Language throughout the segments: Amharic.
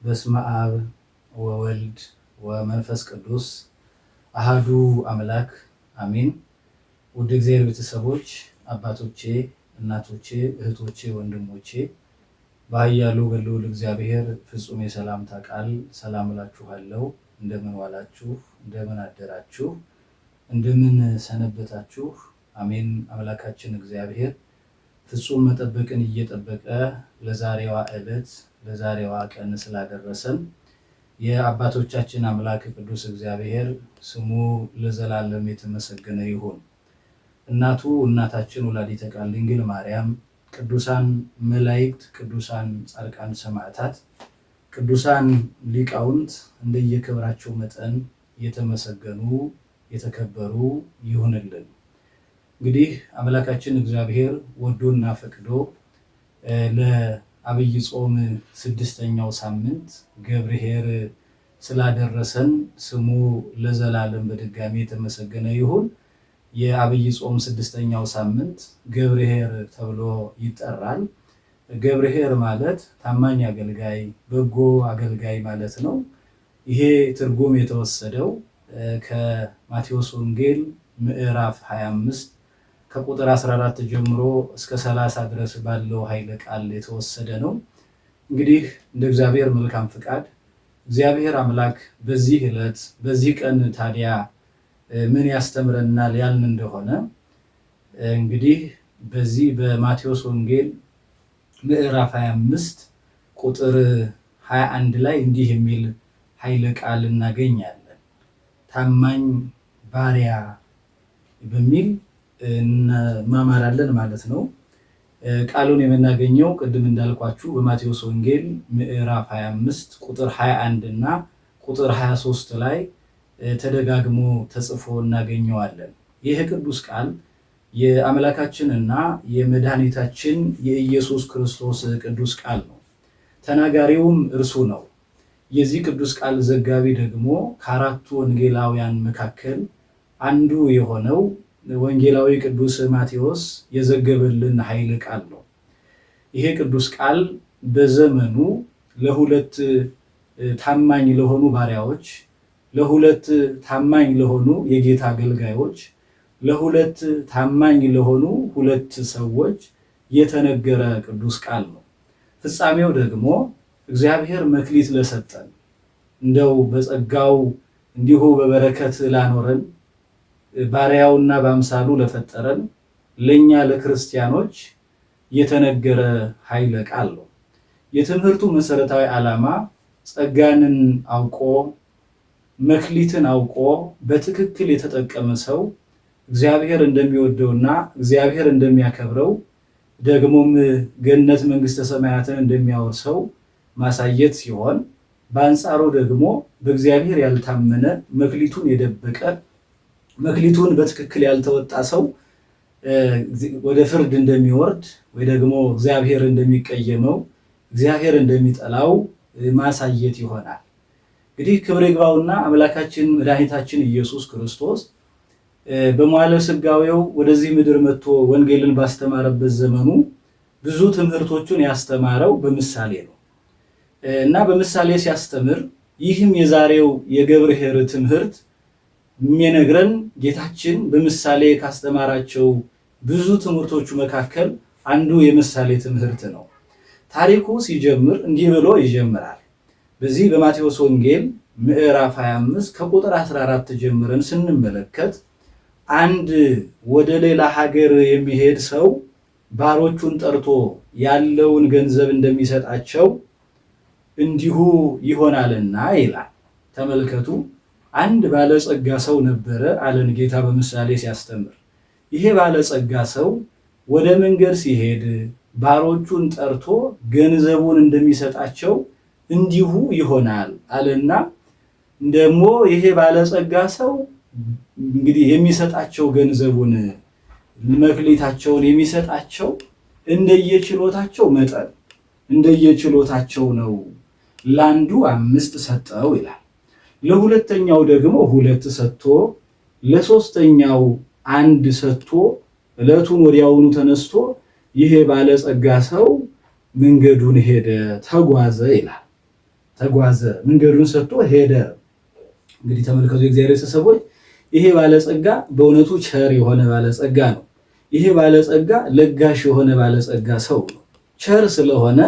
በስመ አብ ወወልድ ወመንፈስ ቅዱስ አሃዱ አምላክ አሜን። ውድ እግዚአብሔር ቤተሰቦች፣ አባቶቼ፣ እናቶቼ፣ እህቶቼ፣ ወንድሞቼ በኃያሉ በልዑል እግዚአብሔር ፍጹም የሰላምታ ቃል ሰላም እላችኋለሁ። እንደምን ዋላችሁ? እንደምን አደራችሁ? እንደምን ሰነበታችሁ? አሜን። አምላካችን እግዚአብሔር ፍጹም መጠበቅን እየጠበቀ ለዛሬዋ ዕለት ለዛሬዋ ቀን ስላደረሰን የአባቶቻችን አምላክ ቅዱስ እግዚአብሔር ስሙ ለዘላለም የተመሰገነ ይሁን። እናቱ እናታችን ወላዲተ ቃል ድንግል ማርያም፣ ቅዱሳን መላእክት፣ ቅዱሳን ጻድቃን ሰማዕታት፣ ቅዱሳን ሊቃውንት እንደየክብራቸው መጠን የተመሰገኑ የተከበሩ ይሁንልን። እንግዲህ አምላካችን እግዚአብሔር ወዶና ፈቅዶ ለአብይ ጾም 6ኛው ሳምንት ገብርኄር ስላደረሰን ስሙ ለዘላለም በድጋሚ የተመሰገነ ይሁን። የአብይ ጾም 6ኛው ሳምንት ገብርኄር ተብሎ ይጠራል። ገብርኄር ማለት ታማኝ አገልጋይ፣ በጎ አገልጋይ ማለት ነው። ይሄ ትርጉም የተወሰደው ከማቴዎስ ወንጌል ምዕራፍ 25 ከቁጥር 14 ጀምሮ እስከ 30 ድረስ ባለው ኃይለ ቃል የተወሰደ ነው። እንግዲህ እንደ እግዚአብሔር መልካም ፍቃድ እግዚአብሔር አምላክ በዚህ ዕለት በዚህ ቀን ታዲያ ምን ያስተምረናል ያልን እንደሆነ እንግዲህ በዚህ በማቴዎስ ወንጌል ምዕራፍ 25 ቁጥር 21 ላይ እንዲህ የሚል ኃይለ ቃል እናገኛለን። ታማኝ ባሪያ በሚል እንማማራለን ማለት ነው። ቃሉን የምናገኘው ቅድም እንዳልኳችሁ በማቴዎስ ወንጌል ምዕራፍ 25 ቁጥር 21 እና ቁጥር 23 ላይ ተደጋግሞ ተጽፎ እናገኘዋለን። ይህ ቅዱስ ቃል የአምላካችንና የመድኃኒታችን የኢየሱስ ክርስቶስ ቅዱስ ቃል ነው። ተናጋሪውም እርሱ ነው። የዚህ ቅዱስ ቃል ዘጋቢ ደግሞ ከአራቱ ወንጌላውያን መካከል አንዱ የሆነው ወንጌላዊ ቅዱስ ማቴዎስ የዘገበልን ኃይለ ቃል ነው። ይሄ ቅዱስ ቃል በዘመኑ ለሁለት ታማኝ ለሆኑ ባሪያዎች፣ ለሁለት ታማኝ ለሆኑ የጌታ አገልጋዮች፣ ለሁለት ታማኝ ለሆኑ ሁለት ሰዎች የተነገረ ቅዱስ ቃል ነው። ፍጻሜው ደግሞ እግዚአብሔር መክሊት ለሰጠን እንደው በጸጋው እንዲሁ በበረከት ላኖረን ባሪያውና በአምሳሉ ለፈጠረን ለኛ ለክርስቲያኖች የተነገረ ኃይለ ቃል ነው። የትምህርቱ መሰረታዊ ዓላማ ጸጋንን አውቆ መክሊትን አውቆ በትክክል የተጠቀመ ሰው እግዚአብሔር እንደሚወደውና እግዚአብሔር እንደሚያከብረው ደግሞም ገነት መንግስተ ሰማያትን እንደሚያወርሰው ማሳየት ሲሆን፣ በአንጻሩ ደግሞ በእግዚአብሔር ያልታመነ መክሊቱን የደበቀ መክሊቱን በትክክል ያልተወጣ ሰው ወደ ፍርድ እንደሚወርድ ወይ ደግሞ እግዚአብሔር እንደሚቀየመው እግዚአብሔር እንደሚጠላው ማሳየት ይሆናል። እንግዲህ ክብር ይግባውና አምላካችን መድኃኒታችን ኢየሱስ ክርስቶስ በመዋዕለ ሥጋዌው ወደዚህ ምድር መጥቶ ወንጌልን ባስተማረበት ዘመኑ ብዙ ትምህርቶቹን ያስተማረው በምሳሌ ነው እና በምሳሌ ሲያስተምር ይህም የዛሬው የገብርኄር ትምህርት የሚነግረን ጌታችን በምሳሌ ካስተማራቸው ብዙ ትምህርቶቹ መካከል አንዱ የምሳሌ ትምህርት ነው። ታሪኩ ሲጀምር እንዲህ ብሎ ይጀምራል። በዚህ በማቴዎስ ወንጌል ምዕራፍ 25 ከቁጥር 14 ጀምረን ስንመለከት አንድ ወደ ሌላ ሀገር የሚሄድ ሰው ባሮቹን ጠርቶ ያለውን ገንዘብ እንደሚሰጣቸው እንዲሁ ይሆናልና ይላል። ተመልከቱ። አንድ ባለጸጋ ሰው ነበረ አለን ጌታ በምሳሌ ሲያስተምር። ይሄ ባለጸጋ ሰው ወደ መንገድ ሲሄድ ባሮቹን ጠርቶ ገንዘቡን እንደሚሰጣቸው እንዲሁ ይሆናል አለና ደግሞ ይሄ ባለጸጋ ሰው እንግዲህ የሚሰጣቸው ገንዘቡን መክሊታቸውን የሚሰጣቸው እንደየችሎታቸው መጠን እንደየችሎታቸው ነው። ለአንዱ 5 ሰጠው ይላል። ለሁለተኛው ደግሞ 2 ሰጥቶ ለሶስተኛው 1 ሰጥቶ ዕለቱን ወዲያውኑ ተነስቶ ይሄ ባለጸጋ ሰው መንገዱን ሄደ ተጓዘ ይላል። ተጓዘ፣ መንገዱን ሰጥቶ ሄደ። እንግዲህ ተመልከቱ የእግዚአብሔር ቤተሰቦች፣ ይሄ ባለጸጋ በእውነቱ ቸር የሆነ ባለጸጋ ነው። ይሄ ባለጸጋ ለጋሽ የሆነ ባለጸጋ ሰው ነው። ቸር ስለሆነ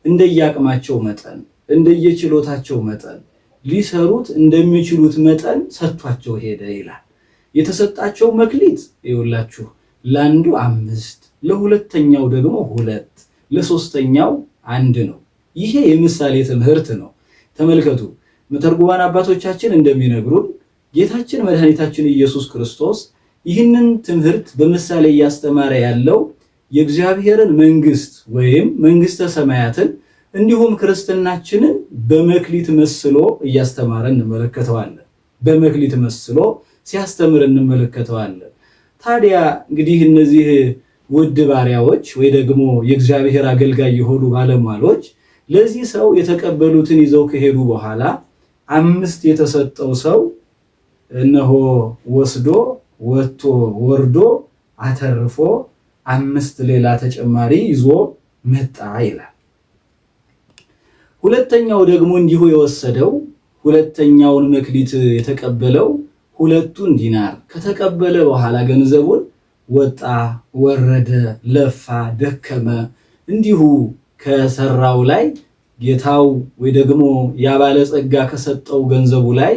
እንደየአቅማቸው መጠን እንደየችሎታቸው መጠን ሊሰሩት እንደሚችሉት መጠን ሰጥቷቸው ሄደ ይላል። የተሰጣቸው መክሊት ይኸውላችሁ ለአንዱ 5፣ ለሁለተኛው ደግሞ 2፣ ለሶስተኛው 1 ነው። ይሄ የምሳሌ ትምህርት ነው። ተመልከቱ መተርጉማን አባቶቻችን እንደሚነግሩን ጌታችን መድኃኒታችን ኢየሱስ ክርስቶስ ይህንን ትምህርት በምሳሌ እያስተማረ ያለው የእግዚአብሔርን መንግስት ወይም መንግስተ ሰማያትን እንዲሁም ክርስትናችንን በመክሊት መስሎ እያስተማረ እንመለከተዋለን። በመክሊት መስሎ ሲያስተምር እንመለከተዋለን። ታዲያ እንግዲህ እነዚህ ውድ ባሪያዎች ወይ ደግሞ የእግዚአብሔር አገልጋይ የሆኑ ባለሟሎች ለዚህ ሰው የተቀበሉትን ይዘው ከሄዱ በኋላ 5 የተሰጠው ሰው እነሆ ወስዶ ወጥቶ ወርዶ አተርፎ 5 ሌላ ተጨማሪ ይዞ መጣ ይላል። ሁለተኛው ደግሞ እንዲሁ የወሰደው ሁለተኛውን መክሊት የተቀበለው 2 ዲናር ከተቀበለ በኋላ ገንዘቡን ወጣ ወረደ፣ ለፋ፣ ደከመ። እንዲሁ ከሰራው ላይ ጌታው ወይ ደግሞ ያባለጸጋ ከሰጠው ገንዘቡ ላይ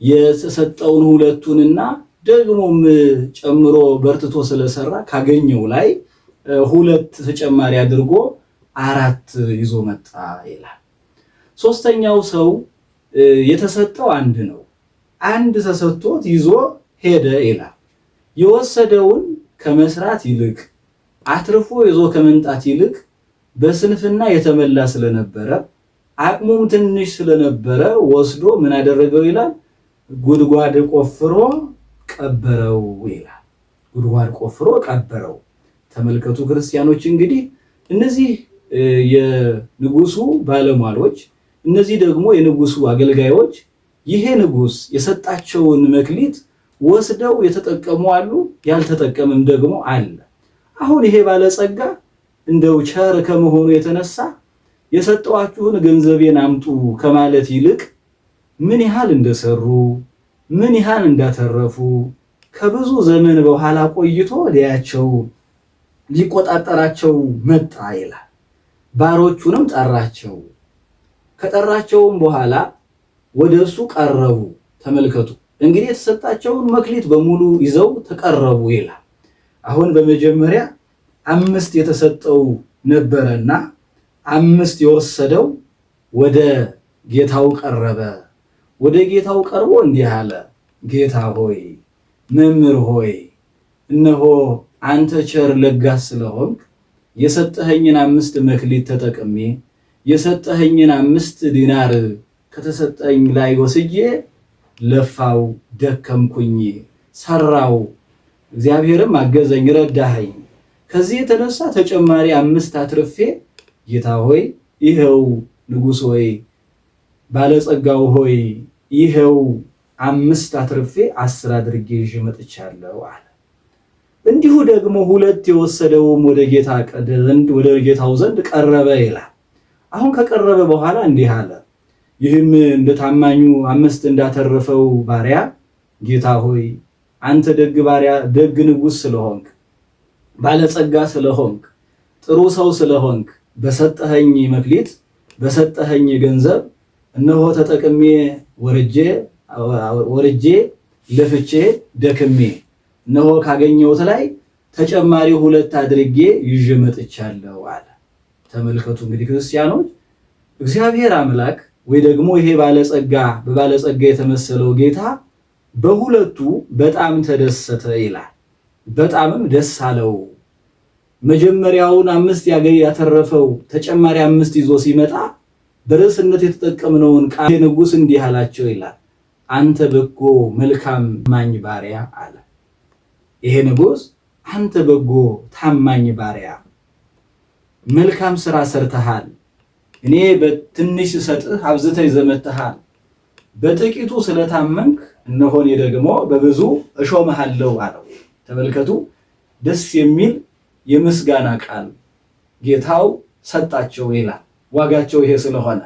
የተሰጠውን 2ቱንና ደግሞም ጨምሮ በርትቶ ስለሰራ ካገኘው ላይ 2 ተጨማሪ አድርጎ 4 ይዞ መጣ ይላል። ሶስተኛው ሰው የተሰጠው 1 ነው። 1 ተሰጥቶት ይዞ ሄደ ይላል። የወሰደውን ከመስራት ይልቅ አትርፎ ይዞ ከመምጣት ይልቅ በስንፍና የተመላ ስለነበረ አቅሙም ትንሽ ስለነበረ ወስዶ ምን አደረገው ይላል? ጉድጓድ ቆፍሮ ቀበረው ይላል። ጉድጓድ ቆፍሮ ቀበረው። ተመልከቱ ክርስቲያኖች፣ እንግዲህ እነዚህ የንጉሱ ባለሟሎች፣ እነዚህ ደግሞ የንጉሱ አገልጋዮች ይሄ ንጉስ የሰጣቸውን መክሊት ወስደው የተጠቀሙ አሉ፣ ያልተጠቀመም ደግሞ አለ። አሁን ይሄ ባለጸጋ እንደው ቸር ከመሆኑ የተነሳ የሰጠዋችሁን ገንዘቤን አምጡ ከማለት ይልቅ ምን ያህል እንደሰሩ ምን ያህል እንዳተረፉ ከብዙ ዘመን በኋላ ቆይቶ ሊያቸው ሊቆጣጠራቸው መጣ ይላል። ባሮቹንም ጠራቸው። ከጠራቸውም በኋላ ወደሱ ቀረቡ። ተመልከቱ እንግዲህ የተሰጣቸውን መክሊት በሙሉ ይዘው ተቀረቡ ይላል። አሁን በመጀመሪያ 5 የተሰጠው ነበረና 5 የወሰደው ወደ ጌታው ቀረበ። ወደ ጌታው ቀርቦ እንዲህ አለ፣ ጌታ ሆይ፣ መምህር ሆይ፣ እነሆ አንተ ቸር ለጋስ ስለሆንክ የሰጠኸኝን 5 መክሊት ተጠቅሜ የሰጠኸኝን 5 ዲናር ከተሰጠኝ ላይ ወስጄ ለፋው፣ ደከምኩኝ፣ ሰራው፣ እግዚአብሔርም አገዘኝ፣ ረዳኸኝ። ከዚህ የተነሳ ተጨማሪ 5 አትርፌ ጌታ ሆይ ይሄው፣ ንጉሥ ሆይ፣ ባለጸጋው ሆይ ይሄው 5 አትርፌ 10 አድርጌ ይዤ መጥቻለሁ አለ። እንዲሁ ደግሞ 2 የወሰደውም ወደ ጌታው ዘንድ ቀረበ ይላል። አሁን ከቀረበ በኋላ እንዲህ አለ፣ ይህም እንደ ታማኙ 5 እንዳተረፈው ባሪያ ጌታ ሆይ አንተ ደግ ባሪያ፣ ደግ ንጉሥ ስለሆንክ፣ ባለጸጋ ስለሆንክ፣ ጥሩ ሰው ስለሆንክ በሰጠኸኝ መክሊት በሰጠኸኝ ገንዘብ እነሆ ተጠቅሜ ወርጄ ለፍቼ ደክሜ እነሆ ካገኘሁት ላይ ተጨማሪ 2 አድርጌ ይዤ መጥቻለሁ አለ። ተመልከቱ እንግዲህ ክርስቲያኖች፣ እግዚአብሔር አምላክ ወይ ደግሞ ይሄ በባለጸጋ የተመሰለው ጌታ በሁለቱ በጣም ተደሰተ ይላል። በጣምም ደስ አለው። መጀመሪያውን 5 ያተረፈው ተጨማሪ 5 ይዞ ሲመጣ በርዕስነት የተጠቀምነውን ቃል ንጉሥ እንዲህ አላቸው ይላል፣ አንተ በጎ መልካም ታማኝ ባሪያ አለ። ይሄ ንጉሥ አንተ በጎ ታማኝ ባሪያ፣ መልካም ስራ ሰርተሃል፣ እኔ በትንሽ ሰጥህ አብዝተህ ዘመተሃል፣ በጥቂቱ ስለታመንክ እነሆ እኔ ደግሞ በብዙ እሾምሃለሁ አለው። ተመልከቱ፣ ደስ የሚል የምስጋና ቃል ጌታው ሰጣቸው ይላል። ዋጋቸው ይሄ ስለሆነ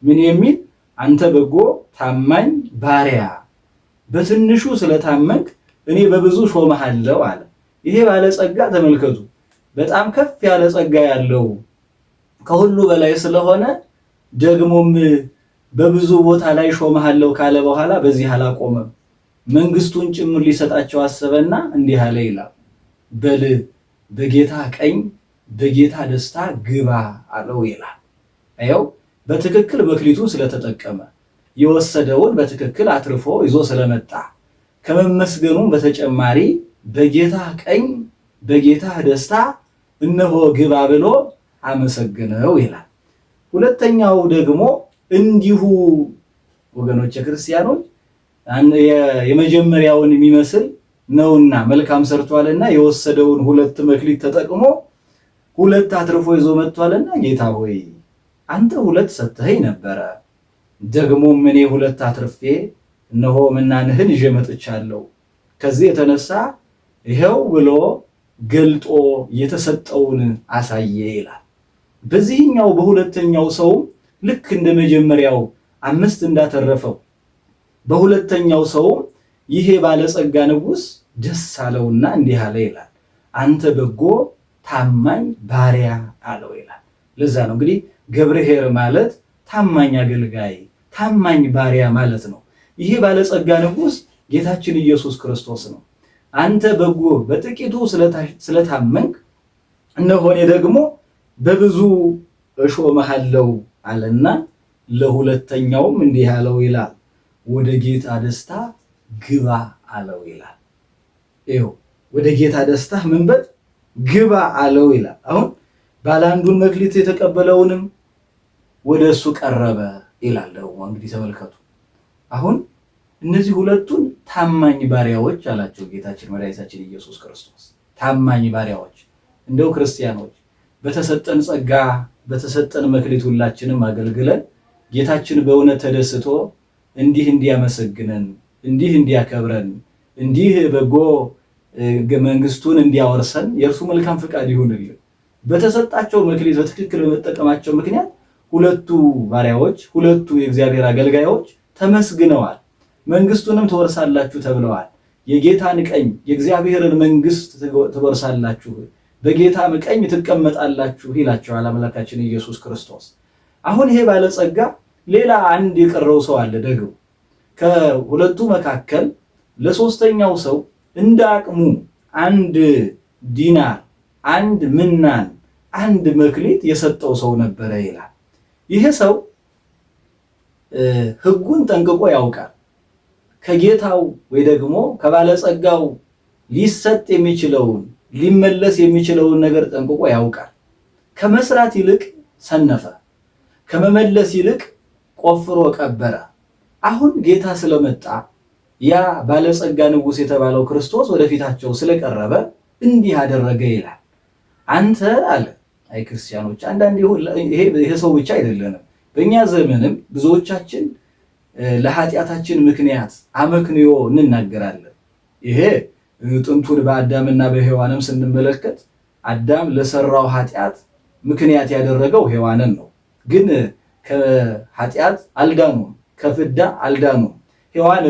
ምን የሚል? አንተ በጎ ታማኝ ባሪያ በትንሹ ስለታመንክ እኔ በብዙ ሾመሃለሁ አለ። ይሄ ባለጸጋ ተመልከቱ፣ በጣም ከፍ ያለ ጸጋ ያለው ከሁሉ በላይ ስለሆነ ደግሞም በብዙ ቦታ ላይ ሾመሃለሁ ካለ በኋላ በዚህ አላቆመም። መንግስቱን ጭምር ሊሰጣቸው አሰበና እንዲህ አለ ይላል፣ በል በጌታ ቀኝ በጌታ ደስታ ግባ አለው ይላል። አየው፣ በትክክል መክሊቱን ስለተጠቀመ የወሰደውን በትክክል አትርፎ ይዞ ስለመጣ ከመመስገኑም በተጨማሪ በጌታ ቀኝ በጌታ ደስታ እነሆ ግባ ብሎ አመሰግነው ይላል። ሁለተኛው ደግሞ እንዲሁ ወገኖች ክርስቲያኖች የመጀመሪያውን የሚመስል ነውና መልካም ሰርቷልና የወሰደውን 2 መክሊት ተጠቅሞ 2 አትርፎ ይዞ መጥቷልና ጌታ ሆይ አንተ 2 ሰጥተኸኝ ነበረ፣ ደግሞም እኔ 2 አትርፌ እነሆ ምናንህን ይዤ መጥቻለሁ። ከዚህ የተነሳ ይሄው ብሎ ገልጦ የተሰጠውን አሳየ ይላል። በዚህኛው በሁለተኛው ሰው ልክ እንደ መጀመሪያው 5 እንዳተረፈው በሁለተኛው ሰው ይሄ ባለጸጋ ንጉሥ ደስ አለውና እንዲህ አለ ይላል፣ አንተ በጎ ታማኝ ባሪያ አለው ይላል። ለዛ ነው እንግዲህ ገብርኄር ማለት ታማኝ አገልጋይ ታማኝ ባሪያ ማለት ነው። ይሄ ባለጸጋ ንጉሥ ጌታችን ኢየሱስ ክርስቶስ ነው። አንተ በጎ በጥቂቱ ስለታመንክ እነሆ እኔ ደግሞ በብዙ እሾምሃለሁ አለና ለሁለተኛውም እንዲህ አለው ይላል፣ ወደ ጌታ ደስታ ግባ አለው ይላል። ይኸው ወደ ጌታ ደስታ ምን በል ግባ አለው ይላል። አሁን ባለ አንዱን መክሊት የተቀበለውንም ወደ እሱ ቀረበ ይላል። እንግዲህ ተመልከቱ፣ አሁን እነዚህ ሁለቱን ታማኝ ባሪያዎች አላቸው ጌታችን መድኃኒታችን ኢየሱስ ክርስቶስ። ታማኝ ባሪያዎች እንደው ክርስቲያኖች በተሰጠን ጸጋ በተሰጠን መክሊት ሁላችንም አገልግለን ጌታችን በእውነት ተደስቶ እንዲህ እንዲያመሰግነን እንዲህ እንዲያከብረን እንዲህ በጎ መንግስቱን እንዲያወርሰን የእርሱ መልካም ፍቃድ ይሁንልን። በተሰጣቸው መክሊት በትክክል በመጠቀማቸው ምክንያት 2ቱ ባሪያዎች 2ቱ የእግዚአብሔር አገልጋዮች ተመስግነዋል። መንግስቱንም ትወርሳላችሁ ተብለዋል። የጌታን ቀኝ የእግዚአብሔርን መንግስት ትወርሳላችሁ፣ በጌታም ቀኝ ትቀመጣላችሁ ይላቸዋል አምላካችን ኢየሱስ ክርስቶስ። አሁን ይሄ ባለጸጋ ሌላ አንድ የቀረው ሰው አለ። ደግሞ ከሁለቱ መካከል ለሶስተኛው ሰው እንደ አቅሙ 1 ዲናር 1 ምናን 1 መክሊት የሰጠው ሰው ነበረ ይላል። ይሄ ሰው ሕጉን ጠንቅቆ ያውቃል። ከጌታው ወይ ደግሞ ከባለጸጋው ሊሰጥ የሚችለውን ሊመለስ የሚችለውን ነገር ጠንቅቆ ያውቃል። ከመስራት ይልቅ ሰነፈ፣ ከመመለስ ይልቅ ቆፍሮ ቀበረ። አሁን ጌታ ስለመጣ ያ ባለጸጋ ንጉሥ የተባለው ክርስቶስ ወደፊታቸው ስለቀረበ እንዲህ አደረገ ይላል። አንተ አለ አይ ክርስቲያኖች፣ አንዳንዴ ይሄ ሰው ብቻ አይደለንም፣ በእኛ ዘመንም ብዙዎቻችን ለኃጢአታችን ምክንያት አመክንዮ እንናገራለን። ይሄ ጥንቱን በአዳምና በሔዋንም ስንመለከት አዳም ለሰራው ኃጢአት ምክንያት ያደረገው ሔዋንን ነው። ግን ከኃጢአት አልዳኑም፣ ከፍዳ አልዳኑም። ሔዋን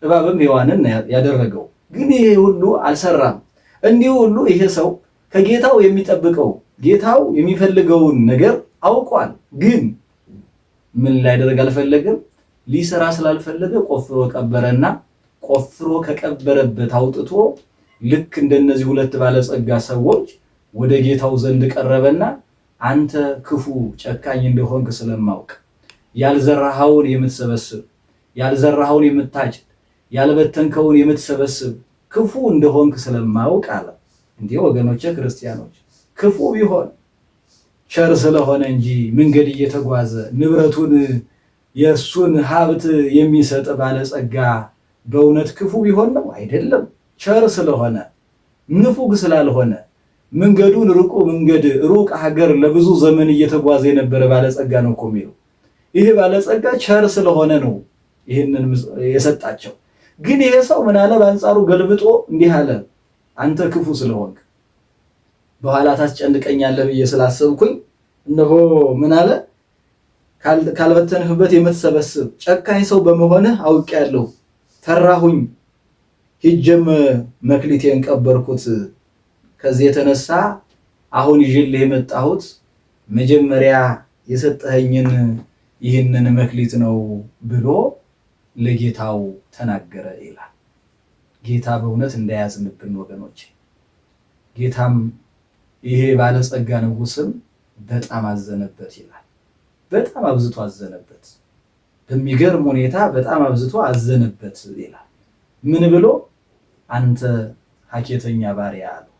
እባብም ሔዋንን ያደረገው ግን ይሄ ሁሉ አልሰራም። እንዲሁ ሁሉ ይሄ ሰው ከጌታው የሚጠብቀው ጌታው የሚፈልገውን ነገር አውቋል። ግን ምን ላይደረግ አልፈለገም። ሊሰራ ስላልፈለገ ቆፍሮ ቀበረና ቆፍሮ ከቀበረበት አውጥቶ ልክ እንደነዚህ 2 ባለጸጋ ሰዎች ወደ ጌታው ዘንድ ቀረበና አንተ ክፉ ጨካኝ እንደሆንክ ስለማውቅ ያልዘራኸውን የምትሰበስብ ያልዘራኸውን የምታጭድ ያልበተንከውን የምትሰበስብ ክፉ እንደሆንክ ስለማውቅ አለ። እንዴ ወገኖቼ ክርስቲያኖች፣ ክፉ ቢሆን ቸር ስለሆነ እንጂ መንገድ እየተጓዘ ንብረቱን የእሱን ሀብት የሚሰጥ ባለጸጋ በእውነት ክፉ ቢሆን ነው? አይደለም። ቸር ስለሆነ ንፉግ ስላልሆነ መንገዱን ሩቅ ሀገር ለብዙ ዘመን እየተጓዘ የነበረ ባለጸጋ ነው እኮ የሚለው። ይሄ ባለጸጋ ቸር ስለሆነ ነው ይህንን የሰጣቸው። ግን ይሄ ሰው ምን አለ? በአንጻሩ ገልብጦ እንዲህ አለ፣ አንተ ክፉ ስለሆንክ በኋላ ታስጨንቀኛለህ ብዬ ስላሰብኩኝ እነሆ ምን አለ? ካልበተንህበት የምትሰበስብ ጨካኝ ሰው በመሆንህ አውቄያለሁ፣ ፈራሁኝ፣ ሂጄም መክሊቴን ቀበርኩት። ከዚህ የተነሳ አሁን ይዤልህ የመጣሁት መጀመሪያ የሰጠኸኝን ይህንን መክሊት ነው ብሎ ለጌታው ተናገረ ይላል። ጌታ በእውነት እንዳያዝንብን ወገኖች። ጌታም ይሄ ባለጸጋ ንጉሥም በጣም አዘነበት ይላል። በጣም አብዝቶ አዘነበት። በሚገርም ሁኔታ በጣም አብዝቶ አዘነበት ይላል። ምን ብሎ? አንተ ሀኬተኛ ባሪያ አለው።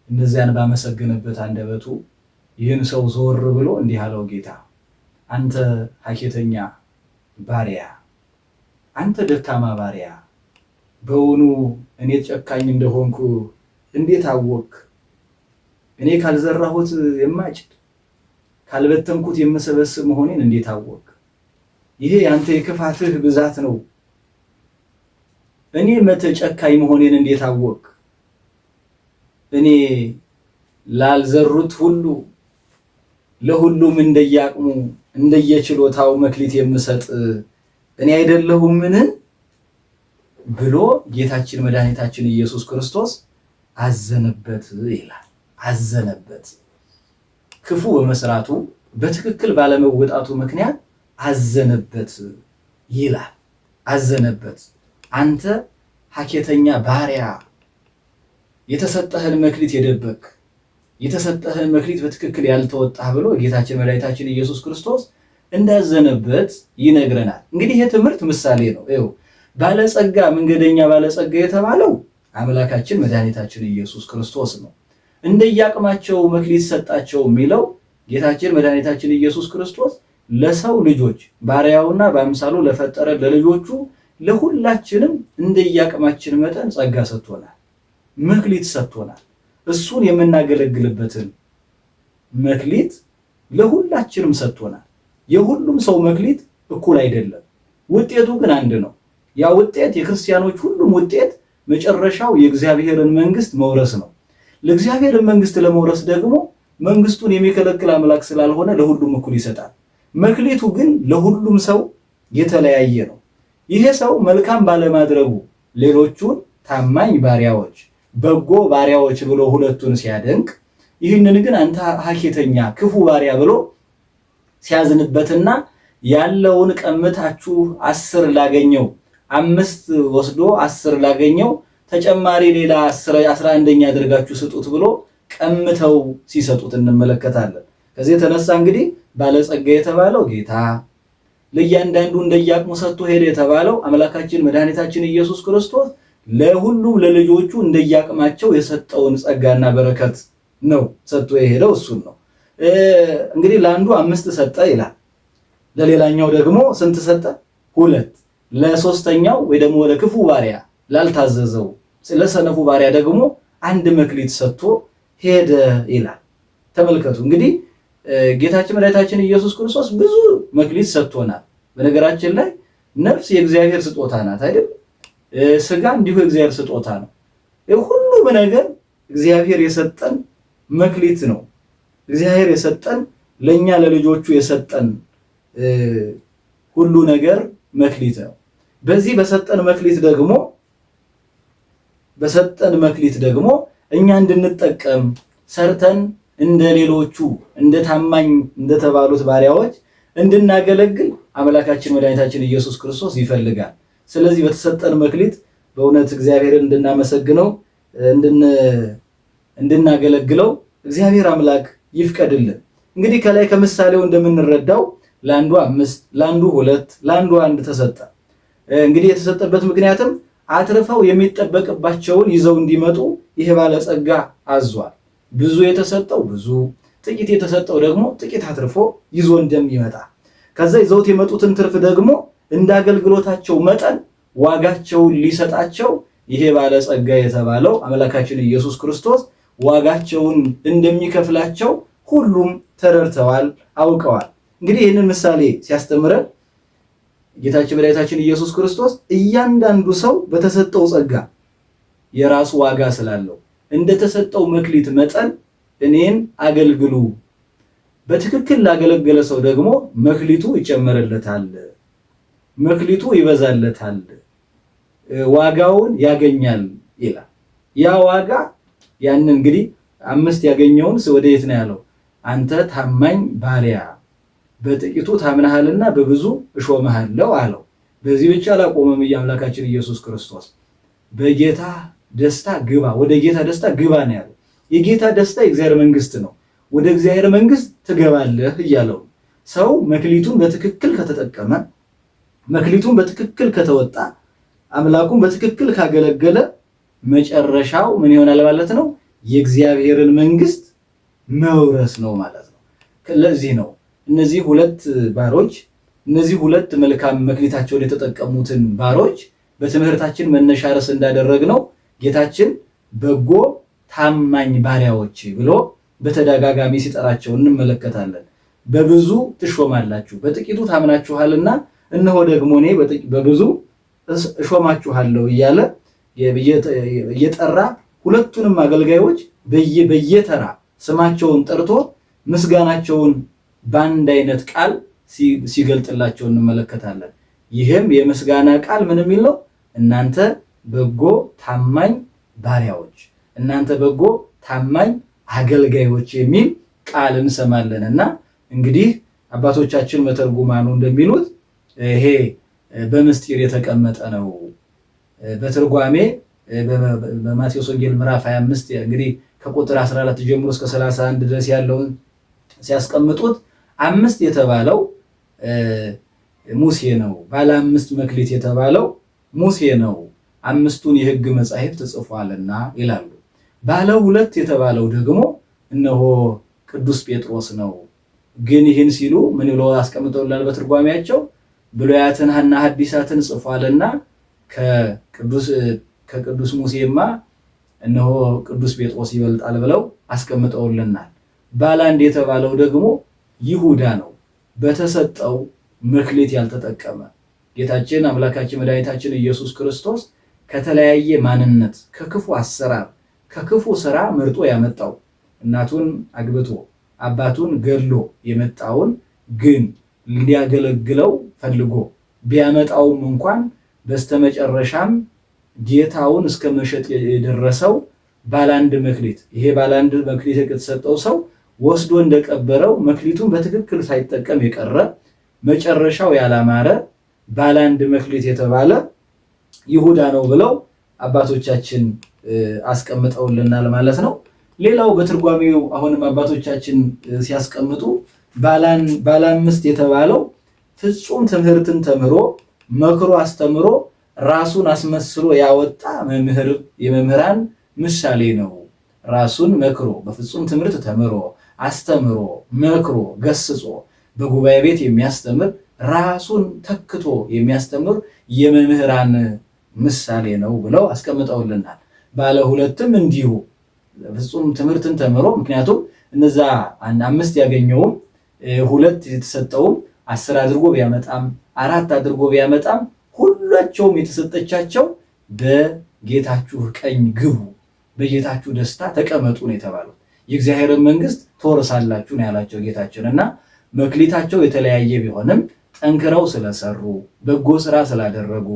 እነዚያን ባመሰገነበት አንደበቱ ይህን ሰው ዞር ብሎ እንዲህ አለው ጌታ፣ አንተ ሀኬተኛ ባሪያ፣ አንተ ደካማ ባሪያ፣ በውኑ እኔ ጨካኝ እንደሆንኩ እንዴት አወቅ? እኔ ካልዘራሁት የማጭድ ካልበተንኩት የምሰበስብ መሆኔን እንዴት አወቅ? ይሄ ያንተ የክፋትህ ብዛት ነው። እኔ ጨካኝ መሆኔን እንዴት አወቅ? እኔ ላልዘሩት ሁሉ ለሁሉም እንደየአቅሙ እንደየችሎታው መክሊት የምሰጥ እኔ አይደለሁምን? ብሎ ጌታችን መድኃኒታችን ኢየሱስ ክርስቶስ አዘነበት ይላል። አዘነበት። ክፉ በመስራቱ በትክክል ባለመወጣቱ ምክንያት አዘነበት ይላል። አዘነበት። አንተ ሀኬተኛ ባሪያ፣ የተሰጠህን መክሊት የደበቅ፣ የተሰጠህን መክሊት በትክክል ያልተወጣህ ብሎ ጌታችን መድኃኒታችን ኢየሱስ ክርስቶስ እንዳዘነበት ይነግረናል። እንግዲህ ይህ ትምህርት ምሳሌ ነው። ይኸው ባለጸጋ መንገደኛ ባለጸጋ የተባለው አምላካችን መድኃኒታችን ኢየሱስ ክርስቶስ ነው። እንደየአቅማቸው መክሊት ሰጣቸው የሚለው ጌታችን መድኃኒታችን ኢየሱስ ክርስቶስ ለሰው ልጆች ባሪያውና በአምሳሉ ለፈጠረ ለልጆቹ ለሁላችንም እንደየአቅማችን መጠን ጸጋ ሰጥቶናል፣ መክሊት ሰጥቶናል። እሱን የምናገለግልበትን መክሊት ለሁላችንም ሰጥቶናል። የሁሉም ሰው መክሊት እኩል አይደለም፣ ውጤቱ ግን አንድ ነው። ያ ውጤት የክርስቲያኖች ሁሉም ውጤት መጨረሻው የእግዚአብሔርን መንግስት መውረስ ነው። ለእግዚአብሔርን መንግስት ለመውረስ ደግሞ መንግስቱን የሚከለክል አምላክ ስላልሆነ ለሁሉም እኩል ይሰጣል። መክሊቱ ግን ለሁሉም ሰው የተለያየ ነው። ይሄ ሰው መልካም ባለማድረጉ ሌሎቹን ታማኝ ባሪያዎች፣ በጎ ባሪያዎች ብሎ ሁለቱን ሲያደንቅ፣ ይህንን ግን አንተ ሀኬተኛ ክፉ ባሪያ ብሎ ሲያዝንበትና ያለውን ቀምታችሁ 10 ላገኘው 5 ወስዶ 10 ላገኘው ተጨማሪ ሌላ 11ኛ አድርጋችሁ ስጡት ብሎ ቀምተው ሲሰጡት እንመለከታለን። ከዚህ የተነሳ እንግዲህ ባለጸጋ የተባለው ጌታ፣ ለእያንዳንዱ እንደየአቅሙ ሰጥቶ ሄደ የተባለው አምላካችን መድኃኒታችን ኢየሱስ ክርስቶስ ለሁሉም ለልጆቹ እንደየአቅማቸው የሰጠውን ጸጋና በረከት ነው ሰጥቶ የሄደው። እሱን ነው እንግዲህ ለአንዱ 5 ሰጠ ይላል፣ ለሌላኛው ደግሞ ስንት ሰጠ? 2። ለሶስተኛው ወይ ደግሞ ለክፉ ባሪያ ላልታዘዘው ለሰነፉ ባሪያ ደግሞ 1 መክሊት ሰጥቶ ሄደ ይላል። ተመልከቱ እንግዲህ ጌታችን መድኃኒታችን ኢየሱስ ክርስቶስ ብዙ መክሊት ሰጥቶናል። በነገራችን ላይ ነፍስ የእግዚአብሔር ስጦታ ናት አይደል? ስጋ እንዲሁ የእግዚአብሔር ስጦታ ነው። ሁሉም ነገር እግዚአብሔር የሰጠን መክሊት ነው። እግዚአብሔር የሰጠን ለኛ ለልጆቹ የሰጠን ሁሉ ነገር መክሊት ነው። በዚህ በሰጠን መክሊት ደግሞ እኛ እንድንጠቀም ሰርተን እንደ ሌሎቹ እንደ ታማኝ እንደተባሉት ባሪያዎች እንድናገለግል አምላካችን መድኃኒታችን ኢየሱስ ክርስቶስ ይፈልጋል። ስለዚህ በተሰጠን መክሊት በእውነት እግዚአብሔርን እንድናመሰግነው እንድናገለግለው እግዚአብሔር አምላክ ይፍቀድልን። እንግዲህ ከላይ ከምሳሌው እንደምንረዳው ለአንዱ 5 ለአንዱ 2 ለአንዱ 1 ተሰጠ። እንግዲህ የተሰጠበት ምክንያትም አትርፈው የሚጠበቅባቸውን ይዘው እንዲመጡ ይሄ ባለጸጋ አዟል። ብዙ የተሰጠው ብዙ፣ ጥቂት የተሰጠው ደግሞ ጥቂት አትርፎ ይዞ እንደሚመጣ፣ ከዛ ይዘውት የመጡትን ትርፍ ደግሞ እንደ አገልግሎታቸው መጠን ዋጋቸውን ሊሰጣቸው ይሄ ባለጸጋ የተባለው አምላካችን ኢየሱስ ክርስቶስ ዋጋቸውን እንደሚከፍላቸው ሁሉም ተረድተዋል፣ አውቀዋል። እንግዲህ ይህንን ምሳሌ ሲያስተምረን ጌታችን መድኃኒታችን ኢየሱስ ክርስቶስ እያንዳንዱ ሰው በተሰጠው ጸጋ የራሱ ዋጋ ስላለው እንደተሰጠው መክሊት መጠን እኔን አገልግሉ፣ በትክክል ላገለገለ ሰው ደግሞ መክሊቱ ይጨመርለታል፣ መክሊቱ ይበዛለታል፣ ዋጋውን ያገኛል ይላል። ያ ዋጋ ያን እንግዲህ 5 ያገኘውን ወዴት ነው ያለው? አንተ ታማኝ ባሪያ በጥቂቱ ታምናሃልና በብዙ እሾምሃለሁ አለው። በዚህ ብቻ አላቆመም። የአምላካችን ኢየሱስ ክርስቶስ በጌታ ደስታ ግባ፣ ወደ ጌታ ደስታ ግባ ነው ያለው። የጌታ ደስታ የእግዚአብሔር መንግስት ነው። ወደ እግዚአብሔር መንግስት ትገባለህ እያለው ሰው መክሊቱን በትክክል ከተጠቀመ፣ መክሊቱን በትክክል ከተወጣ፣ አምላኩን በትክክል ካገለገለ መጨረሻው ምን ይሆናል ማለት ነው? የእግዚአብሔርን መንግስት መውረስ ነው ማለት ነው። ለዚህ ነው እነዚህ 2 ባሮች እነዚህ 2 መልካም መክሊታቸውን የተጠቀሙትን ባሮች በትምህርታችን መነሻ ርዕስ እንዳደረግነው ጌታችን በጎ ታማኝ ባሪያዎች ብሎ በተደጋጋሚ ሲጠራቸው እንመለከታለን። በብዙ ትሾማላችሁ፣ በጥቂቱ ታምናችኋልና እነሆ ደግሞ እኔ በብዙ እሾማችኋለሁ እያለ እየጠራ ሁለቱንም አገልጋዮች በየተራ ስማቸውን ጠርቶ ምስጋናቸውን በአንድ አይነት ቃል ሲገልጥላቸው እንመለከታለን። ይህም የምስጋና ቃል ምን የሚል ነው? እናንተ በጎ ታማኝ ባሪያዎች፣ እናንተ በጎ ታማኝ አገልጋዮች የሚል ቃል እንሰማለን። እና እንግዲህ አባቶቻችን መተርጉማኑ እንደሚሉት ይሄ በምስጢር የተቀመጠ ነው። በትርጓሜ በማቴዎስ ወንጌል ምዕራፍ 25 እንግዲህ ከቁጥር 14 ጀምሮ እስከ 31 ድረስ ያለውን ሲያስቀምጡት 5 የተባለው ሙሴ ነው። ባለ 5 መክሊት የተባለው ሙሴ ነው፣ 5ቱን የሕግ መጻሕፍት ጽፏልና ይላሉ። ባለ 2 የተባለው ደግሞ እነሆ ቅዱስ ጴጥሮስ ነው። ግን ይህን ሲሉ ምን ብለው አስቀምጠውላል በትርጓሜያቸው? ብሉያትንና ሐዲሳትን ጽፏልና ከቅዱስ ሙሴማ እነሆ ቅዱስ ጴጥሮስ ይበልጣል ብለው አስቀምጠውልናል። ባለ 1 የተባለው ደግሞ ይሁዳ ነው፣ በተሰጠው መክሊት ያልተጠቀመ። ጌታችን አምላካችን መድኃኒታችን ኢየሱስ ክርስቶስ ከተለያየ ማንነት፣ ከክፉ አሰራር፣ ከክፉ ስራ መርጦ ያመጣው እናቱን አግብቶ አባቱን ገድሎ የመጣውን ግን ሊያገለግለው ፈልጎ ቢያመጣውም እንኳን በስተመጨረሻም ጌታውን እስከ መሸጥ የደረሰው ባለ 1 መክሊት፣ ይሄ ባለ 1 መክሊት የተሰጠው ሰው ወስዶ እንደቀበረው መክሊቱን በትክክል ሳይጠቀም የቀረ መጨረሻው ያላማረ ባለ 1 መክሊት የተባለ ይሁዳ ነው ብለው አባቶቻችን አስቀምጠውልናል ማለት ነው። ሌላው በትርጓሜው አሁንም አባቶቻችን ሲያስቀምጡ ባለ 5 የተባለው ፍጹም ትምህርትን ተምሮ መክሮ አስተምሮ ራሱን አስመስሎ ያወጣ የመምህራን ምሳሌ ነው። ራሱን መክሮ በፍጹም ትምህርት ተምሮ አስተምሮ መክሮ ገስጾ በጉባኤ ቤት የሚያስተምር ራሱን ተክቶ የሚያስተምር የመምህራን ምሳሌ ነው ብለው አስቀምጠውልናል። ባለ 2ም እንዲሁ ፍጹም ትምህርትን ተምሮ፣ ምክንያቱም እነዛ 5 ያገኘውም 2 የተሰጠውም 10 አድርጎ ቢያመጣም 4 አድርጎ ቢያመጣም ሁላቸውም የተሰጠቻቸው በጌታችሁ ቀኝ ግቡ፣ በጌታችሁ ደስታ ተቀመጡ ነው የተባሉት። የእግዚአብሔርን መንግስት ትወርሳላችሁ ነው ያላቸው ጌታችን። እና መክሊታቸው የተለያየ ቢሆንም ጠንክረው ስለሰሩ፣ በጎ ስራ ስላደረጉ፣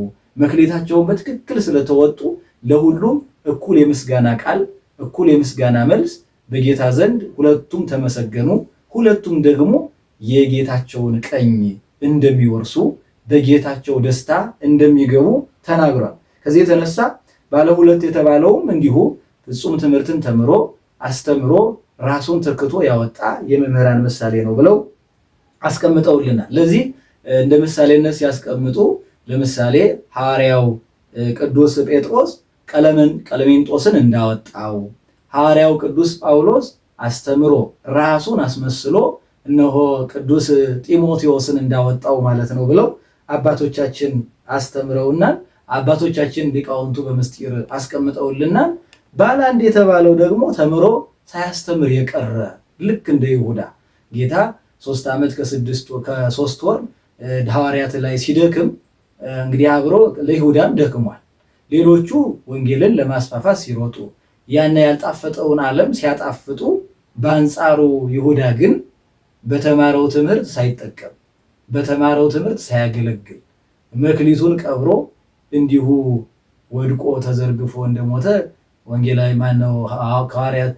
መክሊታቸውን በትክክል ስለተወጡ ለሁሉም እኩል የምስጋና ቃል፣ እኩል የምስጋና መልስ በጌታ ዘንድ ሁለቱም ተመሰገኑ። ሁለቱም ደግሞ የጌታቸውን ቀኝ እንደሚወርሱ በጌታቸው ደስታ እንደሚገቡ ተናግሯል። ከዚህ የተነሳ ባለ 2 የተባለውም እንዲሁ ፍጹም ትምህርትን ተምሮ አስተምሮ ራሱን ተክቶ ያወጣ የመምህራን ምሳሌ ነው ብለው አስቀምጠውልናል። ለዚህ እንደ ምሳሌነት ሲያስቀምጡ ለምሳሌ ሐዋርያው ቅዱስ ጴጥሮስ ቀለሜንጦስን እንዳወጣው፣ ሐዋርያው ቅዱስ ጳውሎስ አስተምሮ ራሱን አስመስሎ እነሆ ቅዱስ ጢሞቴዎስን እንዳወጣው ማለት ነው ብለው አባቶቻችን አስተምረውናል። አባቶቻችን ሊቃውንቱ በምስጢር አስቀምጠውልናል። ባለ 1 የተባለው ደግሞ ተምሮ ሳያስተምር የቀረ ልክ እንደ ይሁዳ ጌታ 3 ዓመት ከ3 ወር ሐዋርያት ላይ ሲደክም እንግዲህ አብሮ ለይሁዳም ደክሟል። ሌሎቹ ወንጌልን ለማስፋፋት ሲሮጡ ያን ያልጣፈጠውን ዓለም ሲያጣፍጡ፣ በአንጻሩ ይሁዳ ግን በተማረው ትምህርት ሳይጠቀም በተማረው ትምህርት ሳያገለግል መክሊቱን ቀብሮ እንዲሁ ወድቆ ተዘርግፎ እንደሞተ ወንጌላዊ ማነው ሐዋርያት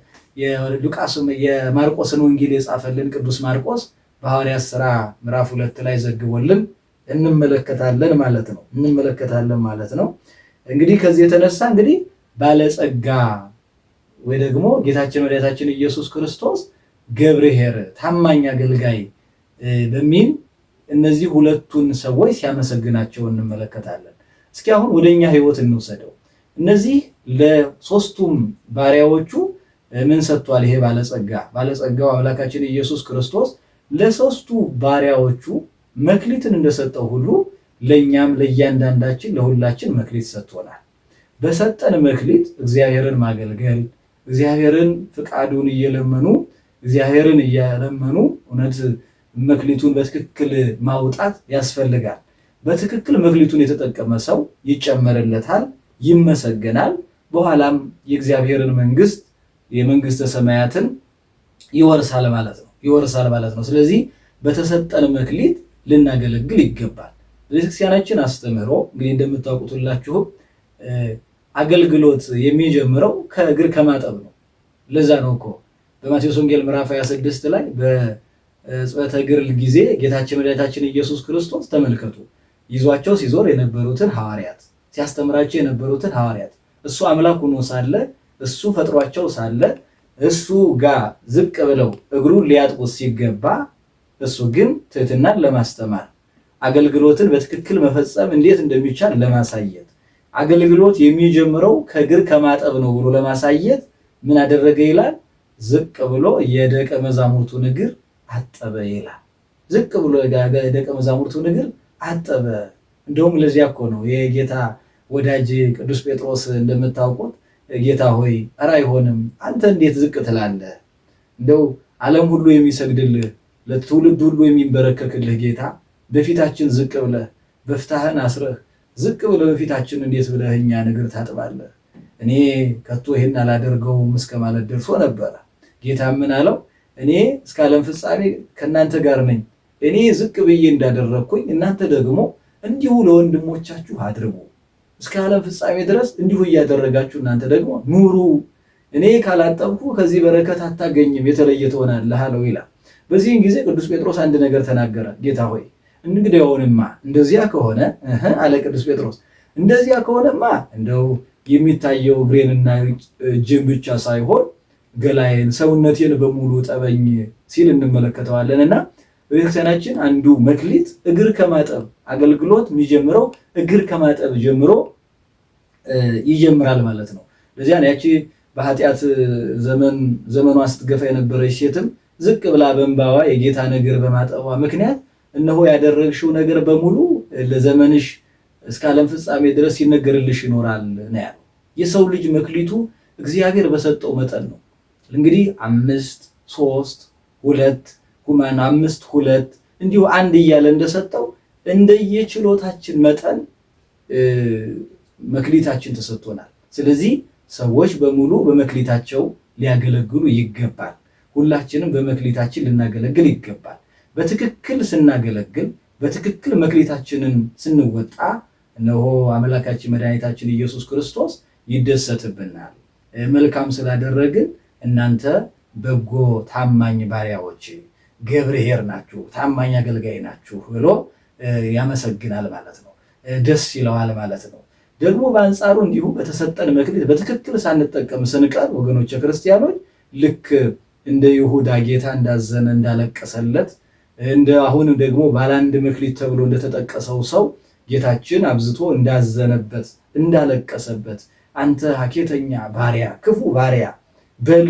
የማርቆስን ወንጌል የጻፈልን ቅዱስ ማርቆስ በሐዋርያት ሥራ ምዕራፍ 2 ላይ ዘግቦልን እንመለከታለን ማለት ነው። እንግዲህ ከዚህ የተነሳ እንግዲህ ባለጸጋ ወይ ደግሞ ጌታችን መድኃኒታችን ኢየሱስ ክርስቶስ ገብርኄር ታማኝ አገልጋይ በሚል እነዚህ ሁለቱን ሰዎች ሲያመሰግናቸው እንመለከታለን። እስኪ አሁን ወደኛ ሕይወት እንውሰደው። እነዚህ ለሶስቱም ባሪያዎቹ ምን ሰጥቷል? ይሄ ባለጸጋው አምላካችን ኢየሱስ ክርስቶስ ለሶስቱ ባሪያዎቹ መክሊትን እንደሰጠው ሁሉ ለኛም ለእያንዳንዳችን ለሁላችን መክሊት ሰጥቶናል። በሰጠን መክሊት እግዚአብሔርን ማገልገል፣ እግዚአብሔርን ፍቃዱን እየለመኑ እውነት መክሊቱን በትክክል ማውጣት ያስፈልጋል። በትክክል መክሊቱን የተጠቀመ ሰው ይጨመርለታል፣ ይመሰገናል። በኋላም የእግዚአብሔርን መንግስት የመንግስተ ሰማያትን ይወርሳል ማለት ነው። ስለዚህ በተሰጠን መክሊት ልናገለግል ይገባል። ቤተክርስቲያናችን አስተምህሮ እንግዲህ እንደምታውቁት ሁላችሁም አገልግሎት የሚጀምረው ከእግር ከማጠብ ነው። ለዛ ነው እኮ በማቴዎስ ወንጌል ምዕራፍ 26 ላይ በጽበተ እግር ጊዜ ጌታችን መድኃኒታችን ኢየሱስ ክርስቶስ ተመልከቱ ይዟቸው ሲዞር የነበሩትን ሐዋርያት ሲያስተምራቸው የነበሩትን ሐዋርያት እሱ አምላክ ሆኖ ሳለ እሱ ፈጥሯቸው ሳለ እሱ ጋር ዝቅ ብለው እግሩን ሊያጥቡት ሲገባ እሱ ግን ትህትናን ለማስተማር አገልግሎትን በትክክል መፈጸም እንዴት እንደሚቻል ለማሳየት አገልግሎት የሚጀምረው ከእግር ከማጠብ ነው ብሎ ለማሳየት ምን አደረገ ይላል? ዝቅ ብሎ የደቀ መዛሙርቱን እግር አጠበ ይላል። ዝቅ ብሎ የደቀ መዛሙርቱን እግር አጠበ። እንደውም ለዚያ እኮ ነው የጌታ ወዳጅ ቅዱስ ጴጥሮስ እንደምታውቁት ጌታ ሆይ ኧረ አይሆንም፣ አንተ እንዴት ዝቅ ትላለህ? እንደው ዓለም ሁሉ የሚሰግድልህ ለትውልድ ሁሉ የሚንበረከክልህ ጌታ በፊታችን ዝቅ ብለህ በፍታህን አስረህ ዝቅ ብለህ በፊታችን እንዴት ብለህ እኛን እግር ታጥባለህ? እኔ ከቶ ይሄን አላደርገውም እስከ ማለት ደርሶ ነበረ። ጌታ ምን አለው? እኔ እስከ ዓለም ፍጻሜ ከእናንተ ጋር ነኝ። እኔ ዝቅ ብዬ እንዳደረግኩኝ እናንተ ደግሞ እንዲሁ ለወንድሞቻችሁ አድርጉ። እስከ ዓለም ፍጻሜ ድረስ እንዲሁ እያደረጋችሁ እናንተ ደግሞ ኑሩ። እኔ ካላጠብኩ ከዚህ በረከት አታገኝም፣ የተለየ ትሆናለህ አለው ይላል። በዚህን ጊዜ ቅዱስ ጴጥሮስ አንድ ነገር ተናገረ። ጌታ ሆይ እንግዲያውንማ እንደዚያ ከሆነ አለ ቅዱስ ጴጥሮስ፣ እንደዚያ ከሆነማ እንደው የሚታየው እግሬንና እጅን ብቻ ሳይሆን ገላዬን ሰውነቴን በሙሉ ጠበኝ ሲል እንመለከተዋለንና በቤተክርስቲያናችን አንዱ መክሊት እግር ከማጠብ አገልግሎት የሚጀምረው እግር ከማጠብ ጀምሮ ይጀምራል ማለት ነው። ለዚያ ያቺ በኃጢአት ዘመኗ ስትገፋ የነበረች ሴትም ዝቅ ብላ በእንባዋ የጌታን እግር በማጠቧ ምክንያት እነሆ ያደረግሽው ነገር በሙሉ ለዘመንሽ እስከ ዓለም ፍጻሜ ድረስ ይነገርልሽ ይኖራል ነው ያለው። የሰው ልጅ መክሊቱ እግዚአብሔር በሰጠው መጠን ነው። እንግዲህ 5 3 2 5 2 እንዲሁ አንድ እያለ እንደሰጠው እንደየችሎታችን መጠን መክሊታችን ተሰጥቶናል። ስለዚህ ሰዎች በሙሉ በመክሊታቸው ሊያገለግሉ ይገባል። ሁላችንም በመክሊታችን ልናገለግል ይገባል። በትክክል ስናገለግል በትክክል መክሊታችንን ስንወጣ እነሆ አምላካችን መድኃኒታችን ኢየሱስ ክርስቶስ ይደሰትብናል። መልካም ስላደረግን እናንተ በጎ ታማኝ ባሪያዎች ገብርኄር ናችሁ፣ ታማኝ አገልጋይ ናችሁ ብሎ ያመሰግናል ማለት ነው። ደስ ይለዋል ማለት ነው። ደግሞ በአንጻሩ እንዲሁ በተሰጠን መክሊት በትክክል ሳንጠቀም ስንቀር ወገኖች ክርስቲያኖች ልክ እንደ ይሁዳ ጌታ እንዳዘነ እንዳለቀሰለት እንደ አሁን ደግሞ ባለአንድ መክሊት ተብሎ እንደተጠቀሰው ሰው ጌታችን አብዝቶ እንዳዘነበት እንዳለቀሰበት አንተ ሀኬተኛ ባሪያ፣ ክፉ ባሪያ በል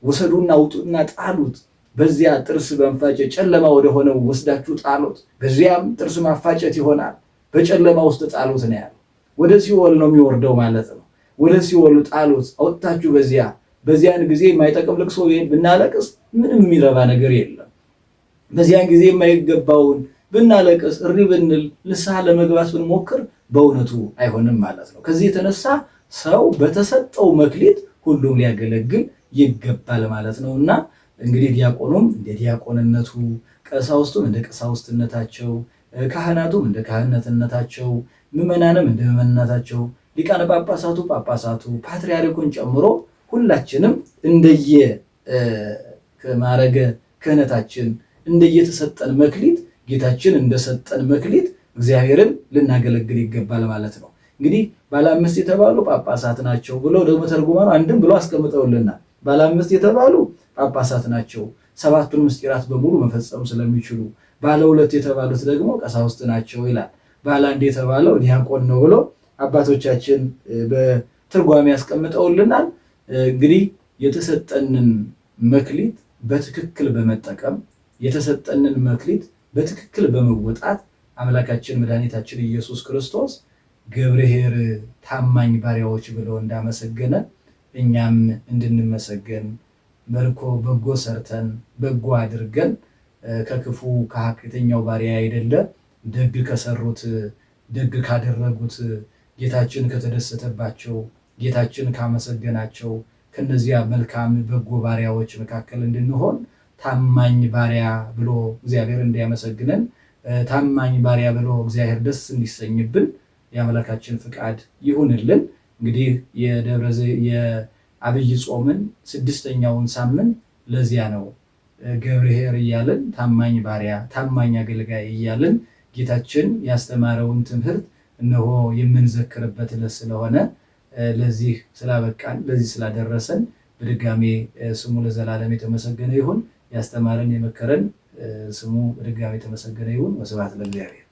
ወሰዱና ውጡና ጣሉት፣ በዚያ ጥርስ በመፋጨት ጨለማ ወደሆነው ወስዳችሁ ጣሉት፣ በዚያም ጥርስ ማፋጨት ይሆናል፣ በጨለማ ውስጥ ጣሉት ነው ያለው። ወደ ሲኦል ነው የሚወርደው ማለት ነው። ወደ ሲኦል ጣሉት አውጥታችሁ በዚያን ጊዜ የማይጠቅም ልቅሶ ብናለቅስ ምንም የሚረባ ነገር የለም። በዚያን ጊዜ የማይገባውን ብናለቅስ እሪ ብንል ንስሐ ለመግባት ብንሞክር በእውነቱ አይሆንም ማለት ነው። ከዚህ የተነሳ ሰው በተሰጠው መክሊት ሁሉም ሊያገለግል ይገባል ማለት ነውና እንግዲህ ዲያቆኑም እንደ ዲያቆንነቱ፣ ቀሳውስቱም እንደ ቀሳውስትነታቸው፣ ካህናቱም እንደ ካህናትነታቸው፣ ምዕመናንም እንደ ምዕመንነታቸው፣ ሊቃነ ጳጳሳቱ ጳጳሳቱ፣ ፓትርያርኩን ጨምሮ ሁላችንም እንደየ ከማረገ ክህነታችን እንደየተሰጠን መክሊት ጌታችን እንደሰጠን መክሊት እግዚአብሔርን ልናገለግል ይገባል ማለት ነው። እንግዲህ ባለ 5 የተባሉ ጳጳሳት ናቸው ብለው ደግሞ ተርጉማኑ አንድም ብሎ አስቀምጠውልናል። ባለ 5 የተባሉ ጳጳሳት ናቸው 7ቱን ምስጢራት በሙሉ መፈጸም ስለሚችሉ። ባለ 2 የተባሉት ደግሞ ቀሳውስት ናቸው ይላል። ባለ 1 የተባለው ዲያቆን ነው ብሎ አባቶቻችን በትርጓሜ ያስቀምጠውልናል። እንግዲህ የተሰጠንን መክሊት በትክክል በመጠቀም የተሰጠንን መክሊት በትክክል በመወጣት አምላካችን መድኃኒታችን ኢየሱስ ክርስቶስ ገብርኄር ታማኝ ባሪያዎች ብሎ እንዳመሰገነ እኛም እንድንመሰገን በጎ ሰርተን በጎ አድርገን ከክፉ ከሐሰተኛው ባሪያ አይደለ ደግ ከሰሩት ደግ ካደረጉት ጌታችን ከተደሰተባቸው ጌታችን ካመሰገናቸው ከነዚያ መልካም በጎ ባሪያዎች መካከል እንድንሆን ታማኝ ባሪያ ብሎ እግዚአብሔር እንዲያመሰግነን ታማኝ ባሪያ ብሎ እግዚአብሔር ደስ እንዲሰኝብን የአምላካችን ፍቃድ ይሁንልን። እንግዲህ የአብይ ጾምን 6ኛውን ሳምንት ለዚያ ነው ገብርኄር እያልን ታማኝ ባሪያ ታማኝ አገልጋይ እያልን ጌታችን ያስተማረውን ትምህርት እነሆ የምንዘክርበት ዕለት ስለሆነ ለዚህ ስላበቃን ለዚህ ስላደረሰን በድጋሜ ስሙ ለዘላለም የተመሰገነ ይሁን። ያስተማረን የመከረን ስሙ በድጋሜ የተመሰገነ ይሁን። ወስብሐት ለእግዚአብሔር።